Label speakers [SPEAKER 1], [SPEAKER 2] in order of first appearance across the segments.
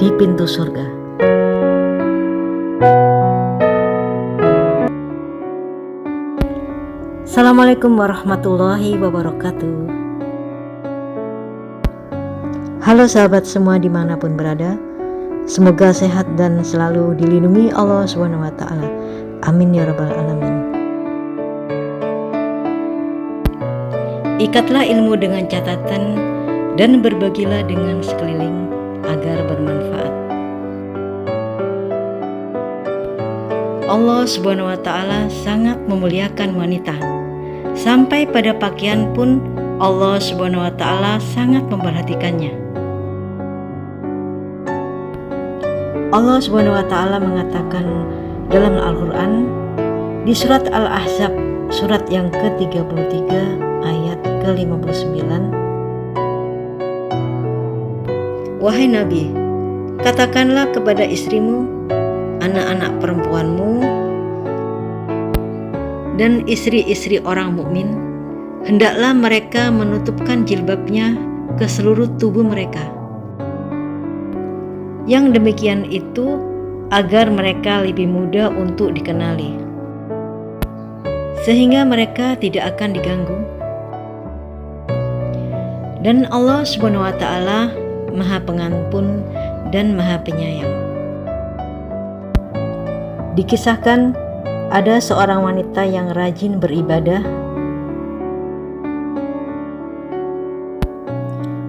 [SPEAKER 1] di pintu surga. Assalamualaikum warahmatullahi wabarakatuh. Halo sahabat semua dimanapun berada, semoga sehat dan selalu dilindungi Allah SWT. Amin ya rabbal alamin. Ikatlah ilmu dengan catatan dan berbagilah dengan sekeliling agar bermanfaat. Allah SWT sangat memuliakan wanita. Sampai pada pakaian pun Allah SWT sangat memperhatikannya. Allah SWT mengatakan dalam Al-Quran di surat Al-Ahzab, surat yang ke-33 ayat ke-59, "Wahai Nabi, katakanlah kepada istrimu, anak-anak perempuanmu, dan istri-istri orang mukmin, hendaklah mereka menutupkan jilbabnya ke seluruh tubuh mereka. Yang demikian itu agar mereka lebih mudah untuk dikenali, sehingga mereka tidak akan diganggu. Dan Allah SWT Maha Pengampun dan Maha Penyayang." Dikisahkan ada seorang wanita yang rajin beribadah.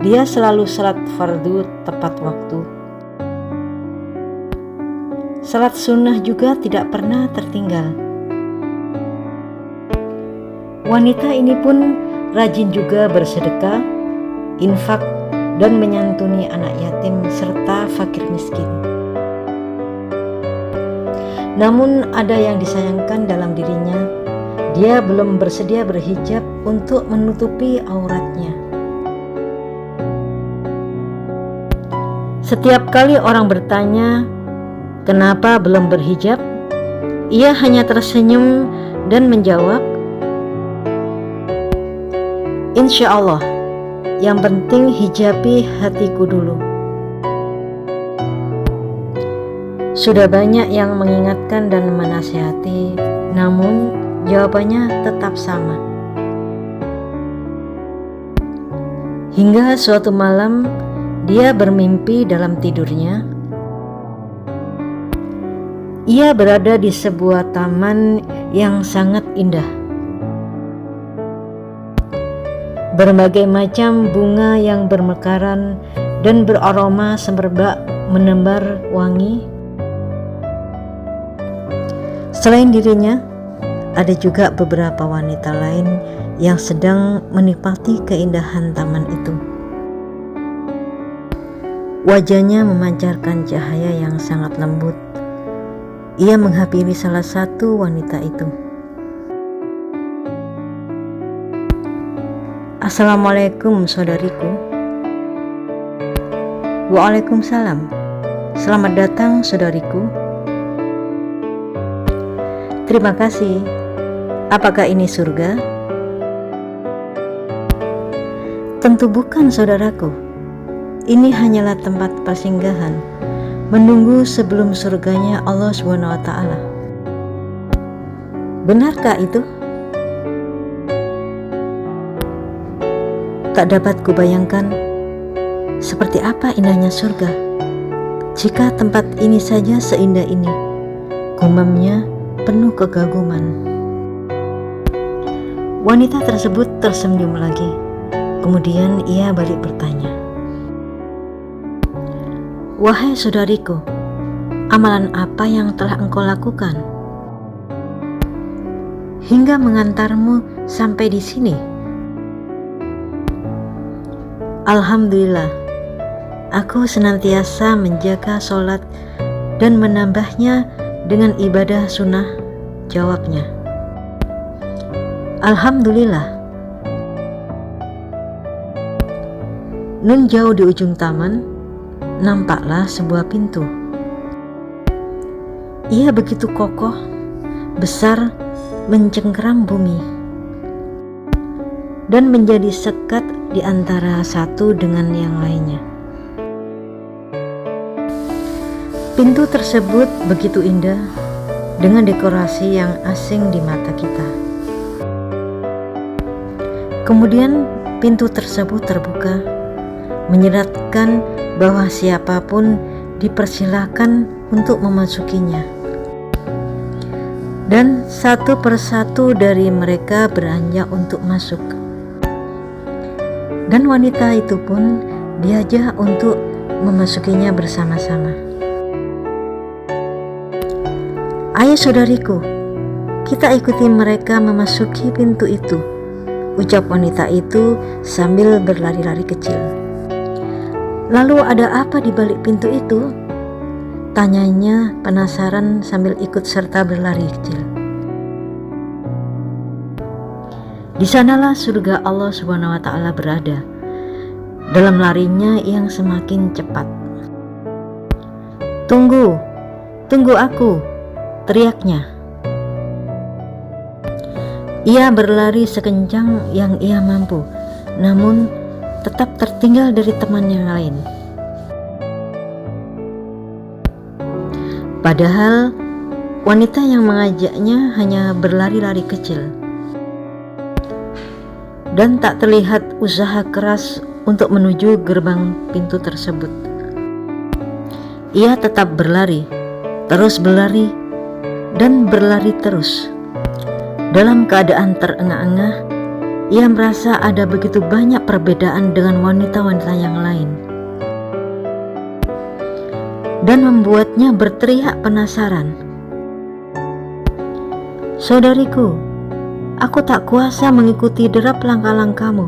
[SPEAKER 1] Dia selalu salat fardu tepat waktu. Salat sunnah juga tidak pernah tertinggal. Wanita ini pun rajin juga bersedekah, infak, dan menyantuni anak yatim serta fakir miskin. Namun ada yang disayangkan dalam dirinya, dia belum bersedia berhijab untuk menutupi auratnya. Setiap kali orang bertanya, "Kenapa belum berhijab?" ia hanya tersenyum dan menjawab, "Insya Allah, yang penting hijabi hatiku dulu." Sudah banyak yang mengingatkan dan menasihati, namun jawabannya tetap sama. Hingga suatu malam dia bermimpi dalam tidurnya. Ia berada di sebuah taman yang sangat indah. Berbagai macam bunga yang bermekaran dan beraroma semerbak menebar wangi. Selain dirinya, ada juga beberapa wanita lain yang sedang menikmati keindahan taman itu. Wajahnya memancarkan cahaya yang sangat lembut. Ia menghampiri salah satu wanita itu. "Assalamualaikum saudariku." "Waalaikumsalam. Selamat datang saudariku." "Terima kasih. Apakah ini surga?" "Tentu bukan saudaraku. Ini hanyalah tempat persinggahan, menunggu sebelum surganya Allah SWT." "Benarkah itu?" "Tak dapat kubayangkan seperti apa indahnya surga jika tempat ini saja seindah ini," gumamnya penuh kegaguman. Wanita tersebut tersenyum lagi. Kemudian ia balik bertanya, "Wahai saudariku, amalan apa yang telah engkau lakukan hingga mengantarmu sampai di sini?" "Alhamdulillah, aku senantiasa menjaga sholat dan menambahnya dengan ibadah sunnah," jawabnya. "Alhamdulillah." Nun jauh di ujung taman, nampaklah sebuah pintu. Ia begitu kokoh, besar, mencengkeram bumi, dan menjadi sekat di antara satu dengan yang lainnya. Pintu tersebut begitu indah dengan dekorasi yang asing di mata kita. Kemudian pintu tersebut terbuka, menyeratkan bahwa siapapun dipersilakan untuk memasukinya. Dan satu persatu dari mereka beranjak untuk masuk. Dan wanita itu pun diajak untuk memasukinya bersama-sama. "Ayo saudariku, kita ikuti mereka memasuki pintu itu," ucap wanita itu sambil berlari-lari kecil. "Lalu ada apa di balik pintu itu?" tanyanya penasaran sambil ikut serta berlari kecil. Di sanalah surga Allah Subhanahu wa Ta'ala berada, dalam larinya yang semakin cepat. "Tunggu, tunggu aku!" teriaknya. Ia berlari sekencang yang ia mampu, namun tetap tertinggal dari teman yang lain. Padahal wanita yang mengajaknya hanya berlari-lari kecil, dan tak terlihat usaha keras untuk menuju gerbang pintu tersebut. Ia tetap berlari, terus berlari, dan berlari terus. Dalam keadaan terengah-engah, ia merasa ada begitu banyak perbedaan dengan wanita-wanita yang lain, dan membuatnya berteriak penasaran. "Saudariku, aku tak kuasa mengikuti derap langkah-langkahmu.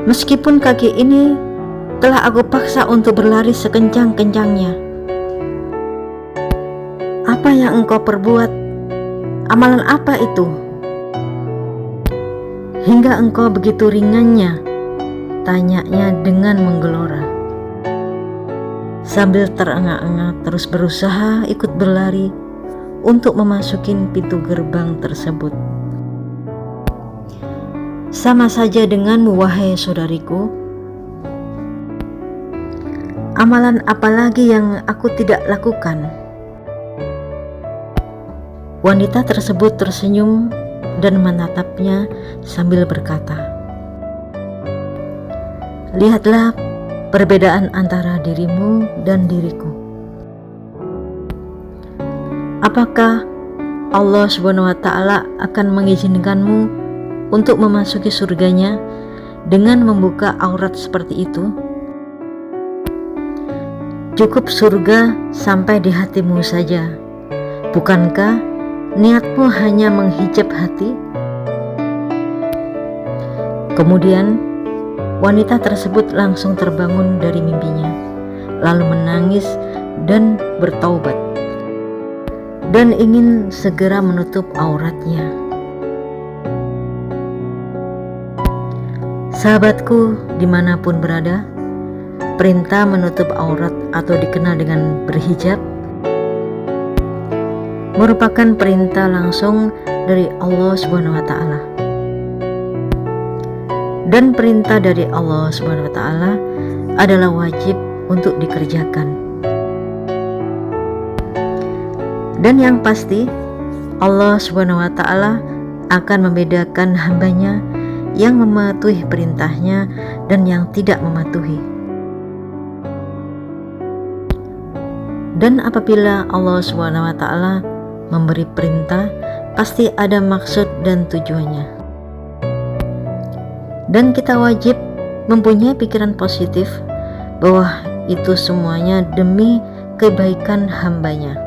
[SPEAKER 1] Meskipun kaki ini telah aku paksa untuk berlari sekencang-kencangnya. Apa yang engkau perbuat? Amalan apa itu? Hingga engkau begitu ringannya?" tanyanya dengan menggelora. Sambil terengah-engah terus berusaha ikut berlari untuk memasuki pintu gerbang tersebut. "Sama saja denganmu, wahai saudariku. Amalan apa lagi yang aku tidak lakukan?" Wanita tersebut tersenyum dan menatapnya sambil berkata, "Lihatlah perbedaan antara dirimu dan diriku. Apakah Allah Subhanahu wa Ta'ala akan mengizinkanmu untuk memasuki surganya dengan membuka aurat seperti itu? Cukup surga sampai di hatimu saja. Bukankah niatmu hanya menghijab hati?" Kemudian wanita tersebut langsung terbangun dari mimpinya, lalu menangis dan bertaubat, dan ingin segera menutup auratnya. Sahabatku, dimanapun berada, perintah menutup aurat atau dikenal dengan berhijab merupakan perintah langsung dari Allah Subhanahu wa Ta'ala. Dan perintah dari Allah Subhanahu wa Ta'ala adalah wajib untuk dikerjakan. Dan yang pasti, Allah Subhanahu wa Ta'ala akan membedakan hambanya yang mematuhi perintahnya dan yang tidak mematuhi. Dan apabila Allah Subhanahu wa Ta'ala memberi perintah, pasti ada maksud dan tujuannya. Dan kita wajib mempunyai pikiran positif bahwa itu semuanya demi kebaikan hambanya.